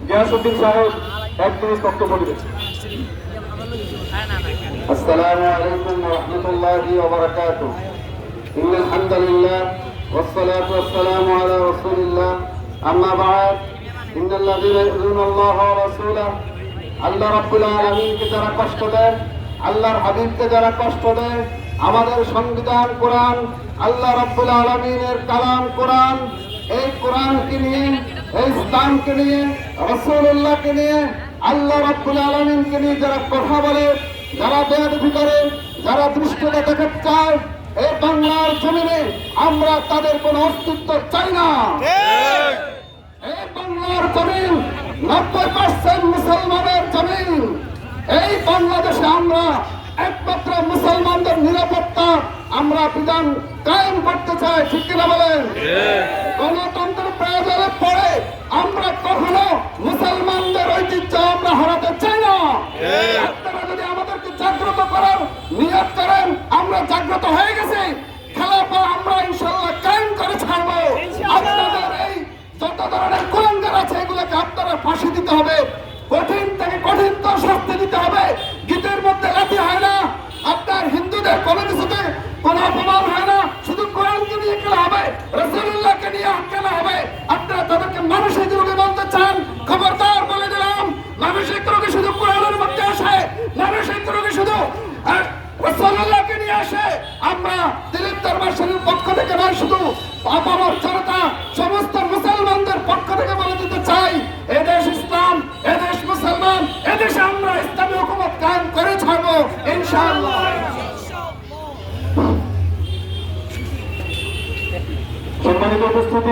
গিয়াসউদ্দিন সাহেব 1 মিনিট বক্তব্য দিবেন। আসসালামু আলাইকুম ওয়া রাহমাতুল্লাহি ওয়া বারাকাতুহু। ইন্নাল হামদালিল্লাহ ওয়াস সালাতু ওয়াস সালামু আলা রাসূলিল্লাহ। আম্মা বা'দ, ইন্নাল্লাযীনা ইউযুনাল্লাহা ওয়া রাসূলাহু, আল্লাহ রাব্বুল আলামিনকে যারা কষ্ট দেয়, আল্লাহর হাবিবকে যারা কষ্ট দেয়, আমাদের সংবিধান কোরআন, আল্লাহ রাব্বুল আলামিনের কালাম কোরআন, এই কোরআনকে নিয়ে, এই ইসলামকে নিয়ে, রাসূলুল্লাহকে নিয়ে, আল্লাহ রাব্বুল আলামিনকে নিয়ে যারা কথা বলে, যারা বেয়াদবি করে, যারা দৃষ্টতা দেখাতে চায়, এই বাংলার জমিনে আমরা তাদের কোনো অস্তিত্ব চাই না। এই বাংলার জমিন 90% মুসলমানের জমিন। এই বাংলাদেশে আমরা একমাত্র মুসলমানদের নিরাপত্তা আমরা বিধান কায়েম করতে চাই, ঠিক কিনা বলেন? গণতন্ত্রের প্রয়োজনে পড়ে আমরা কখনো মুসলমানদের ঐতিহ্য আমরা হারাতে চাই না। আপনারা যদি আমাদেরকে জাগ্রত করার নিয়ত করেন, আমরা জাগ্রত হয়ে গেছি। খেলাফত আমরা ইনশাআল্লাহ কায়েম করে ছাড়বো। আপনাদের এই যত ধরনের কুলাঙ্গার আছে এগুলোকে আপনারা ফাঁসি দিতে হবে, কঠিন থেকে কঠিনতর শাস্তি দিতে হবে। গীতের মধ্যে লাঠি হয় না, আপনার হিন্দুদের কোনো কিছুতে কোনো অপমান হয় না, শুধু কোরআনকে নিয়ে খেলা হবে, রাসূলুল্লাহকে নিয়ে খেলা হবে। আপনারা তাদেরকে মানসিক রোগে বলতে চান, খবরদার বলে দিলাম, মানসিক রোগে শুধু কোরআনের মধ্যে আসে, মানসিক রোগে শুধু রাসূলুল্লাহকে নিয়ে আসে। আমরা দিলীপ দরবার শরীফের পক্ষ থেকে নয়, শুধু